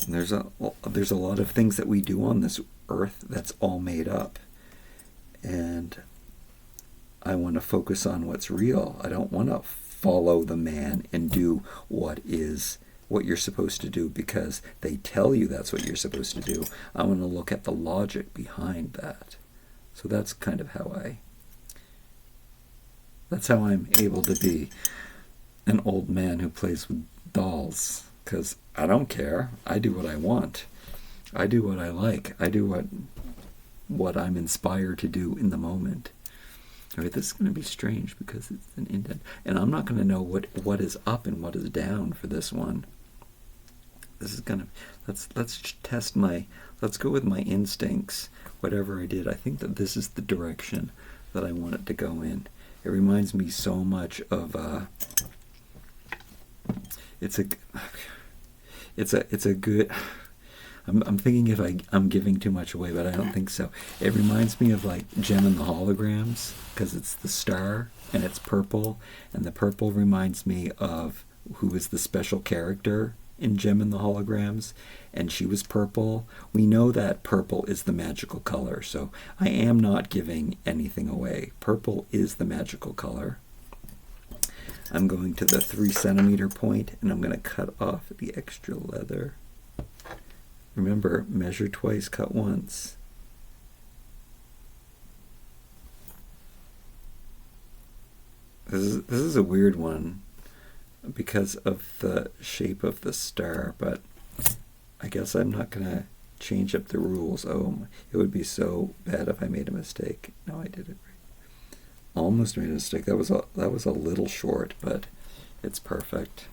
there's a lot of things that we do on this earth that's all made up. And I want to focus on what's real. I don't want to follow the man and do what you're supposed to do because they tell you that's what you're supposed to do. I want to look at the logic behind that. So that's kind of that's how I'm able to be an old man who plays with dolls, because I don't care. I do what I want. I do what I like. I do what I'm inspired to do in the moment. All right, this is going to be strange because it's an indent, and I'm not going to know what is up and what is down for this one. This is going to let's go with my instincts. Whatever I did, I think that this is the direction that I want it to go in. It reminds me so much of it's a good. I'm thinking if I'm giving too much away, but I don't think so. It reminds me of like Gem and the Holograms because it's the star and it's purple, and the purple reminds me of who is the special character in Gem and the Holograms, and she was purple. We know that purple is the magical color, so I am not giving anything away. Purple is the magical color. I'm going to the 3 centimeter point, and I'm going to cut off the extra leather. Remember, measure twice, cut once. This is a weird one because of the shape of the star, but I guess I'm not going to change up the rules. Oh, it would be so bad if I made a mistake. No, I did it right. Almost made a mistake. That was a little short, but it's perfect.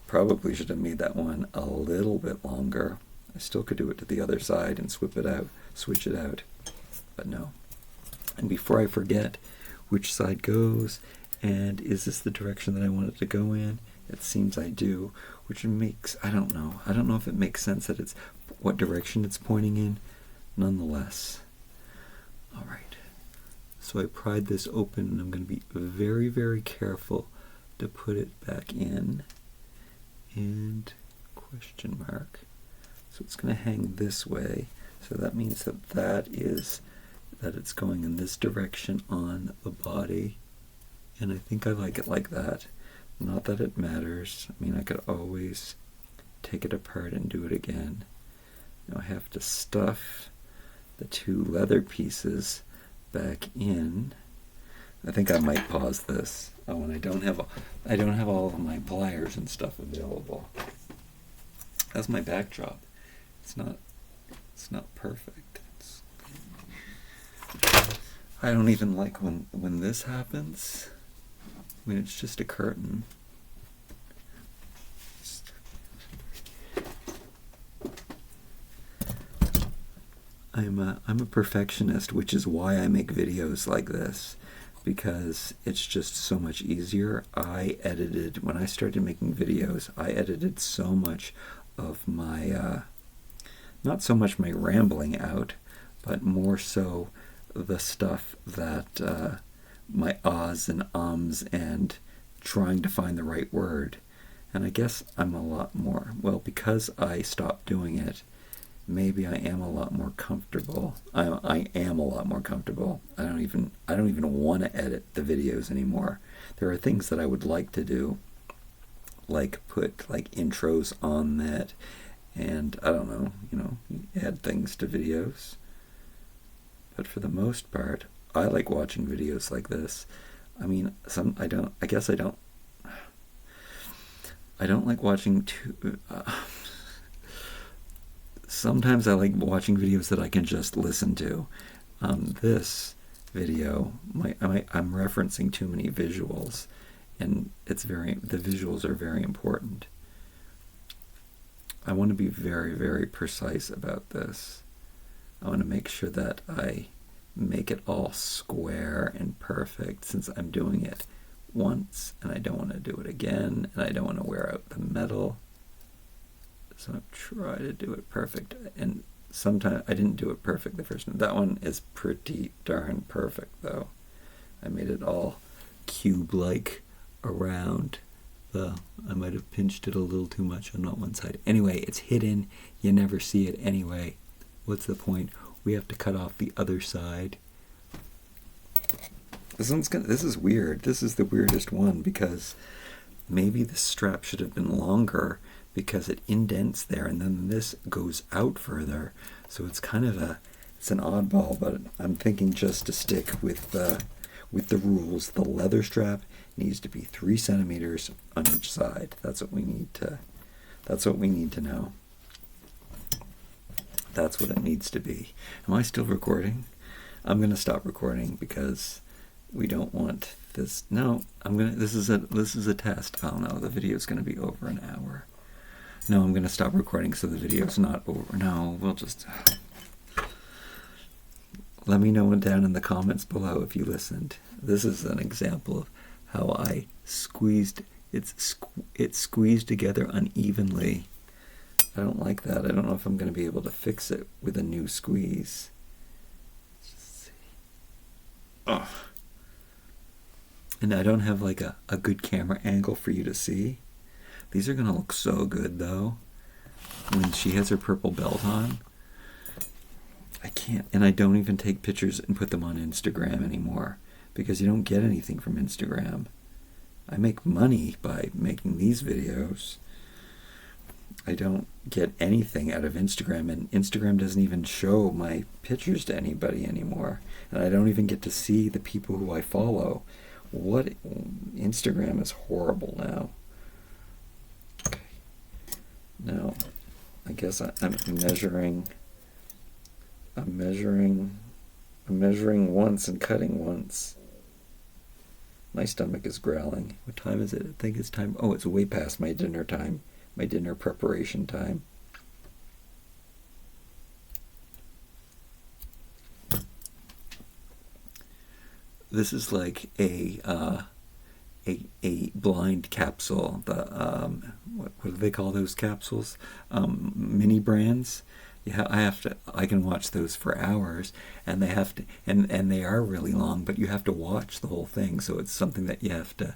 Probably should have made that one a little bit longer. I still could do it to the other side and switch it out, but no. And before I forget which side goes, and is this the direction that I want it to go in? It seems I do, which makes, I don't know if it makes sense that it's what direction it's pointing in. Nonetheless. All right. So I pried this open, and I'm going to be very, very careful to put it back in. And question mark. So it's going to hang this way. So that means that it's going in this direction on the body. And I think I like it like that. Not that it matters. I mean, I could always take it apart and do it again. Now I have to stuff the 2 leather pieces back in. I think I might pause this. Oh, and I don't have all of my pliers and stuff available. That's my backdrop. It's not perfect. I don't even like when this happens. I mean, it's just a curtain. I'm a perfectionist, which is why I make videos like this, because it's just so much easier. When I started making videos, I edited so much of my, not so much my rambling out, but more so the stuff that, my ahs and ums and trying to find the right word. And I guess I'm a lot more, well, because I stopped doing it, maybe I am a lot more comfortable. I am a lot more comfortable. I don't even want to edit the videos anymore. There are things that I would like to do, like put like intros on that, and I don't know, add things to videos. But for the most part, I like watching videos like this. I mean, I guess I don't like watching too. Sometimes I like watching videos that I can just listen to. This video, I'm referencing too many visuals, and the visuals are very important. I want to be very, very precise about this. I want to make sure that I make it all square and perfect, since I'm doing it once and I don't want to do it again, and I don't want to wear out the metal. So I try to do it perfect, and sometimes I didn't do it perfect the first time. That one is pretty darn perfect, though. I made it all cube-like around I might have pinched it a little too much on that one side. Anyway, it's hidden. You never see it anyway. What's the point? We have to cut off the other side. This is weird. This is the weirdest one, because maybe the strap should have been longer, because it indents there, and then this goes out further. So it's kind of it's an oddball, but I'm thinking just to stick with the rules. The leather strap needs to be 3 centimeters on each side. That's what we need to know. That's what it needs to be. Am I still recording? I'm going to stop recording because we don't want this. No, this is a test. Oh no, the video is going to be over an hour. No, I'm going to stop recording so the video's not over. No, we'll just... Let me know down in the comments below if you listened. This is an example of how I squeezed... It squeezed together unevenly. I don't like that. I don't know if I'm going to be able to fix it with a new squeeze. Let's just see. Oh. And I don't have like a good camera angle for you to see. These are going to look so good, though, when she has her purple belt on. I can't, and I don't even take pictures and put them on Instagram anymore, because you don't get anything from Instagram. I make money by making these videos. I don't get anything out of Instagram, and Instagram doesn't even show my pictures to anybody anymore, and I don't even get to see the people who I follow. Instagram is horrible now. Now, I guess I'm measuring once and cutting once. My stomach is growling. What time is it? I think it's time. Oh, it's way past my dinner time, my dinner preparation time. This is like a blind capsule. What do they call those capsules? Mini brands. Yeah, I can watch those for hours, and they are really long, but you have to watch the whole thing, so it's something that you have to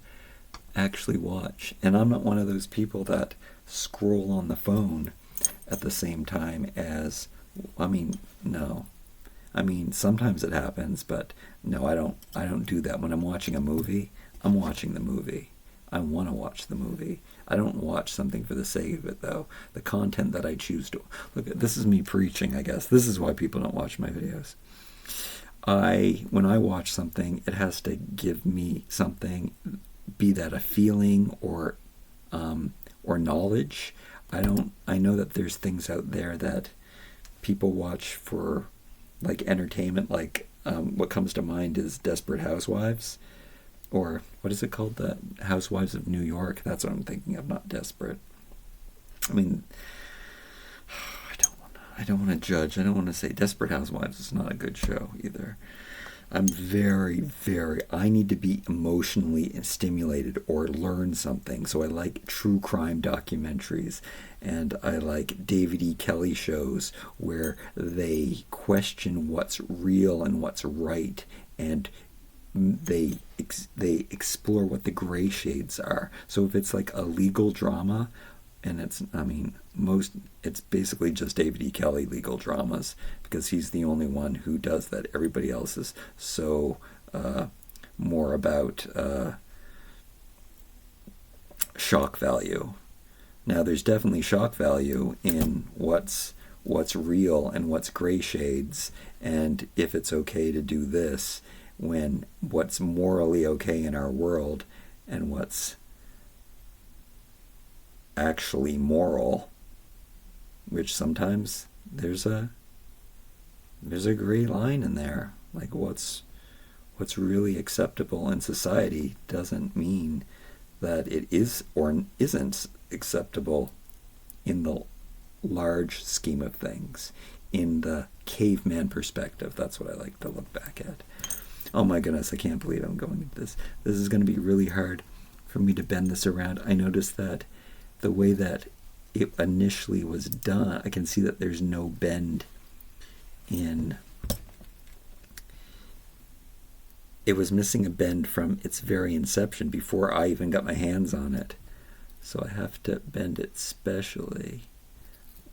actually watch. And I'm not one of those people that scroll on the phone at the same time as, no. Sometimes it happens, but no, I don't do that. When I'm watching a movie, I'm watching the movie. I want to watch the movie. I don't watch something for the sake of it, though. The content that I choose to... Look, this is me preaching, I guess. This is why people don't watch my videos. When I watch something, it has to give me something, be that a feeling or knowledge. I know that there's things out there that people watch for, like, entertainment. Like, what comes to mind is Desperate Housewives. Or, what is it called? The Housewives of New York. That's what I'm thinking of, not Desperate. I don't want to... I don't want to judge. I don't want to say Desperate Housewives is not a good show either. I'm I need to be emotionally stimulated or learn something. So I like true crime documentaries, and I like David E. Kelly shows where they question what's real and what's right, and they explore what the gray shades are. So if it's like a legal drama, and it's basically just David E. Kelly legal dramas, because he's the only one who does that. Everybody else is so more about shock value. Now, there's definitely shock value in what's real and what's gray shades, and if it's okay to do this, when what's morally okay in our world and what's actually moral, which sometimes there's a gray line in there. Like what's really acceptable in society doesn't mean that it is or isn't acceptable in the large scheme of things, in the caveman perspective. That's what I like to look back at. Oh my goodness, I can't believe I'm going into this. This is going to be really hard for me to bend this around. I noticed that the way that it initially was done, I can see that there's no bend in. It was missing a bend from its very inception before I even got my hands on it. So I have to bend it specially.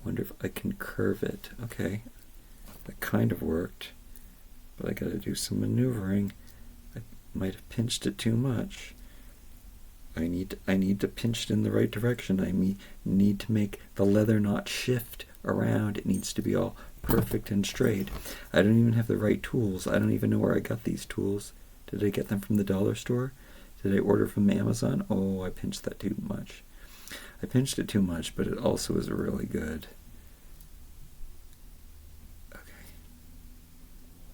Wonder if I can curve it. Okay, that kind of worked, but I got to do some maneuvering. I might have pinched it too much. I need to pinch it in the right direction. I need to make the leather not shift around. It needs to be all perfect and straight. I don't even have the right tools. I don't even know where I got these tools. Did I get them from the dollar store? Did I order from Amazon? Oh, I pinched that too much. I pinched it too much, but it also is really good. Okay.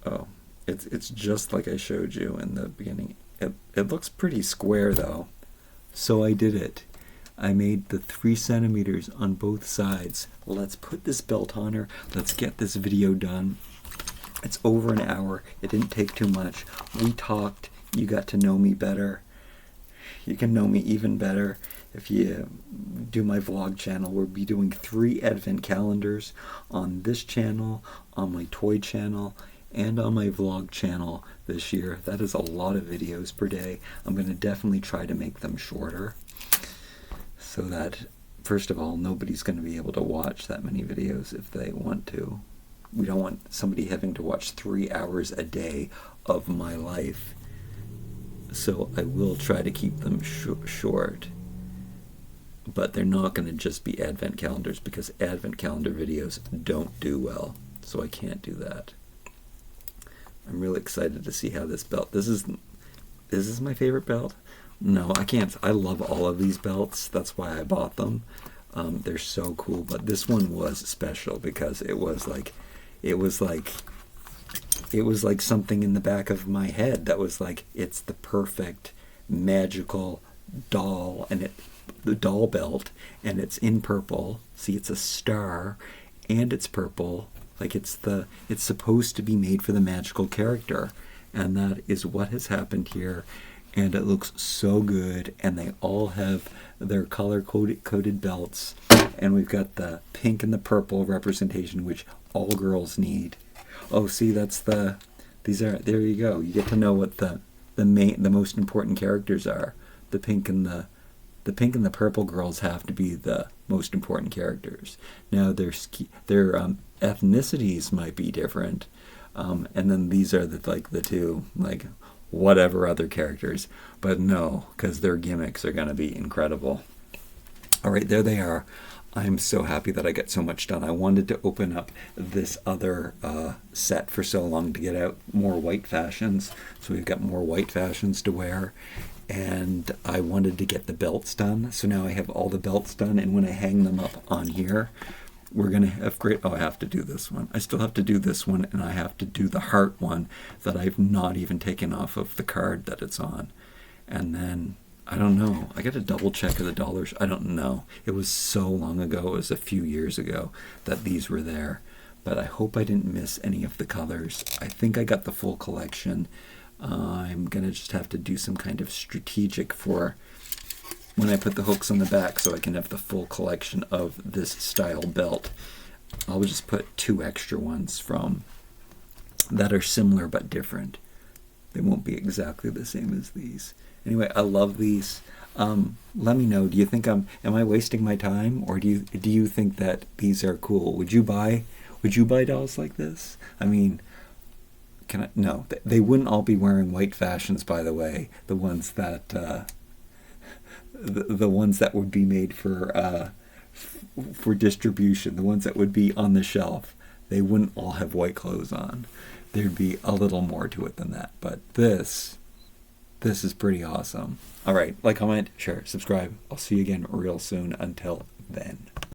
Oh, it's just like I showed you in the beginning. It looks pretty square though. So I did it. I made the 3 centimeters on both sides. Let's put this belt on her. Let's get this video done. It's over an hour. It didn't take too much. We talked. You got to know me better. You can know me even better if you do my vlog channel. We'll be doing 3 advent calendars on this channel, on my toy channel, and on my vlog channel this year. That is a lot of videos per day. I'm going to definitely try to make them shorter so that, first of all, nobody's going to be able to watch that many videos if they want to. We don't want somebody having to watch 3 hours a day of my life. So I will try to keep them short. But they're not going to just be advent calendars, because advent calendar videos don't do well. So I can't do that. I'm really excited to see how this belt. Is this my favorite belt? No, I can't. I love all of these belts. That's why I bought them. They're so cool. But this one was special because it was like something in the back of my head that was like, it's the perfect magical doll, and the doll belt, and it's in purple. See, it's a star, and it's purple. Like it's supposed to be made for the magical character, and that is what has happened here. And it looks so good, and they all have their color-coded belts, and we've got the pink and the purple representation, which all girls need. Oh, see, there you go. You get to know what the most important characters are. The pink and the purple girls have to be the most important characters. Now their ethnicities might be different, and then these are the 2 whatever other characters, but no, because their gimmicks are going to be incredible. All right, there they are. I'm so happy that I got so much done. I wanted to open up this other set for so long to get out more white fashions, so we've got more white fashions to wear, and I wanted to get the belts done. So now I have all the belts done, and when I hang them up on here, we're going to have great... Oh, I have to do this one. I still have to do this one, and I have to do the heart one that I've not even taken off of the card that it's on. And then, I don't know. I got to double check of the dollars. I don't know. It was so long ago. It was a few years ago that these were there. but I hope I didn't miss any of the colors. I think I got the full collection. I'm going to just have to do some kind of strategic for when I put the hooks on the back so I can have the full collection of this style belt. I'll just put 2 extra ones from that are similar but different. They won't be exactly the same as these. Anyway, I love these. Let me know. Do you think am I wasting my time, or do you think that these are cool? Would you buy dolls like this? I mean, no, they wouldn't all be wearing white fashions, by the way. The ones that the ones that would be made for distribution, the ones that would be on the shelf, they wouldn't all have white clothes on. There'd be a little more to it than that. But this is pretty awesome. All right, like, comment, share, subscribe. I'll see you again real soon. Until then.